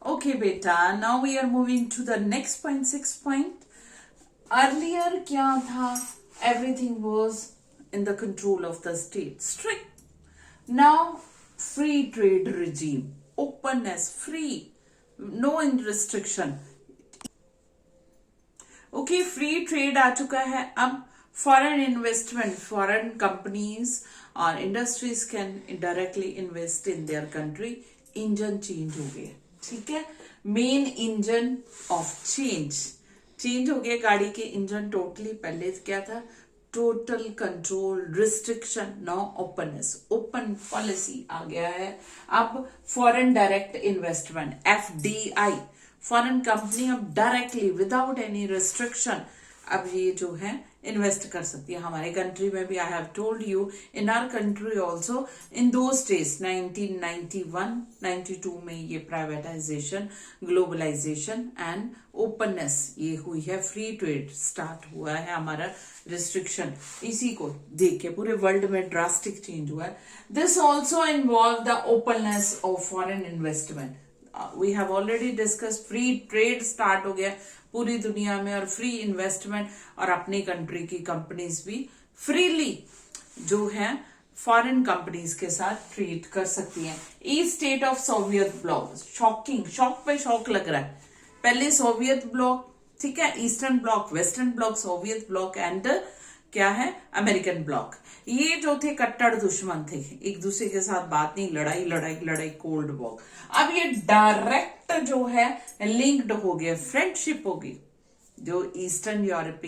Okay, beta. Now we are moving to the next point, 6 point. Earlier, क्या था? Everything was in the control of the state. Strict. Now, free trade regime, openness, free, no restriction. Okay, free trade आ चुका है. अब foreign investment, foreign companies or industries can directly invest in their country. Engine change हो गया, ठीक है. Main engine of change हो गया. गाड़ी के इंजन टोटली, पहले क्या था? Total control, restriction. Now openness, open policy आ गया है. अब foreign direct investment, FDI, foreign company अब डायरेक्टली विदाउट एनी रिस्ट्रिक्शन अब ये जो है इन्वेस्ट कर सकती है हमारे कंट्री में भी. I have told you in our country also in those days 1991-92 में ये प्राइवेटाइजेशन, ग्लोबलाइजेशन एंड ओपननेस ये हुई है. फ्री ट्रेड स्टार्ट हुआ है हमारा. रिस्ट्रिक्शन इसी को देख के पूरे वर्ल्ड में ड्रास्टिक चेंज हुआ है. This also involve the openness of foreign investment. We have already discuss. Free trade start हो गया पूरी दुनिया में और फ्री इन्वेस्टमेंट, और अपनी कंट्री की कंपनीज भी फ्रीली जो है फॉरेन कंपनीज के साथ ट्रेड कर सकती हैं. East state of Soviet block, shocking, shock पे शॉक लग रहा है. पहले सोवियत ब्लॉक, ठीक है, eastern block, western block, Soviet block and क्या है, अमेरिकन ब्लॉक. ये जो थे कट्टर दुश्मन थे, एक दूसरे के साथ बात नहीं, लड़ाई लड़ाई लड़ाई, कोल्ड वॉर. अब ये डायरेक्ट जो है लिंक्ड हो गया, फ्रेंडशिप होगी. जो ईस्टर्न यूरोप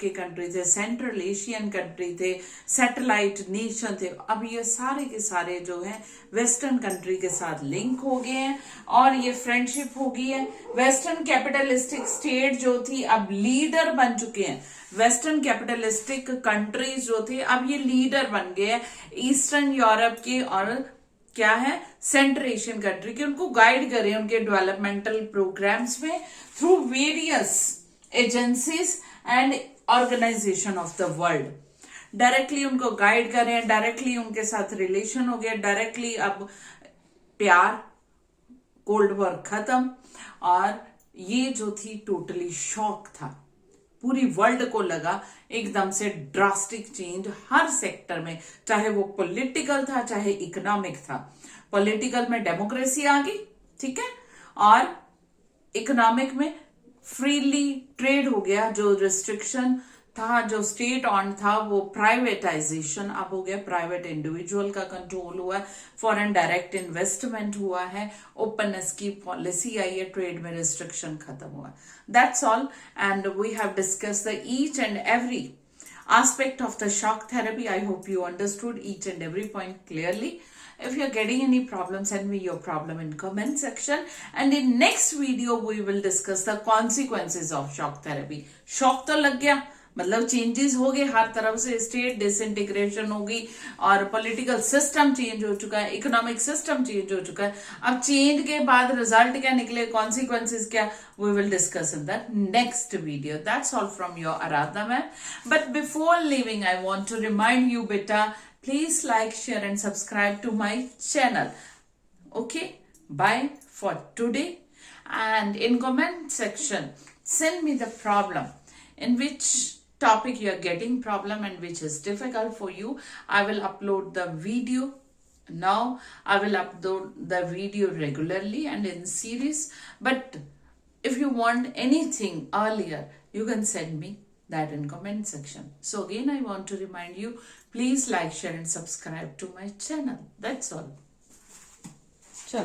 के कंट्री थे, सेंट्रल एशियन कंट्री थे, सैटेलाइट नेशन थे, अब ये सारे के सारे जो है वेस्टर्न कंट्री के साथ लिंक हो गए हैं और ये फ्रेंडशिप हो गई है. वेस्टर्न कैपिटलिस्टिक स्टेट जो थी अब लीडर बन चुके हैं. वेस्टर्न कैपिटलिस्टिक कंट्रीज जो थे अब ये लीडर बन गए हैं ईस्टर्न यूरोप के और क्या है, सेंट्रल एशियन कंट्री के. उनको गाइड करें उनके डेवलपमेंटल प्रोग्राम्स में through various agencies and organization of the world. Directly उनको गाइड करें, डायरेक्टली उनके साथ रिलेशन हो गया, डायरेक्टली अब प्यार, कोल्ड वॉर खत्म. और ये जो थी टोटली शॉक था. पूरी वर्ल्ड को लगा एकदम से ड्रास्टिक चेंज हर सेक्टर में, चाहे वो पॉलिटिकल था चाहे इकोनॉमिक था. पॉलिटिकल में डेमोक्रेसी आ गई, ठीक है, और इकोनॉमिक में फ्रीली ट्रेड हो गया. जो रिस्ट्रिक्शन था, जो स्टेट ऑन था, वो प्राइवेटाइजेशन अब हो गया, प्राइवेट इंडिविजुअल का कंट्रोल हुआ है. फॉरेन डायरेक्ट इन्वेस्टमेंट हुआ है, ओपननेस की पॉलिसी आई है, ट्रेड में रिस्ट्रिक्शन खत्म हुआ. That's all, and we have discuss the each and every aspect of the shock therapy. I hope you understood each and every point clearly. If you are getting any problem, send me your problem in comment section. And in next video, we will discuss the consequences of shock therapy. Shock तो लग गया, मतलब changes हो गए हर तरफ से. State disintegration होगी और पॉलिटिकल सिस्टम चेंज हो चुका है, इकोनॉमिक सिस्टम चेंज हो चुका है. अब चेंज के बाद रिजल्ट क्या निकले, कॉन्सिक्वेंसेस क्या, we will discuss in the next video. That's all from your Aaradhana ma'am. But before leaving I want to remind you बेटा, please like, share and subscribe to my channel. Okay, bye for today. And in comment section, send me the problem, in which topic you are getting problem and which is difficult for you. I will upload the video. Now I will upload the video regularly and in series. But if you want anything earlier, you can send me that in comment section. So again, I want to remind you, please like, share and subscribe to my channel. That's all.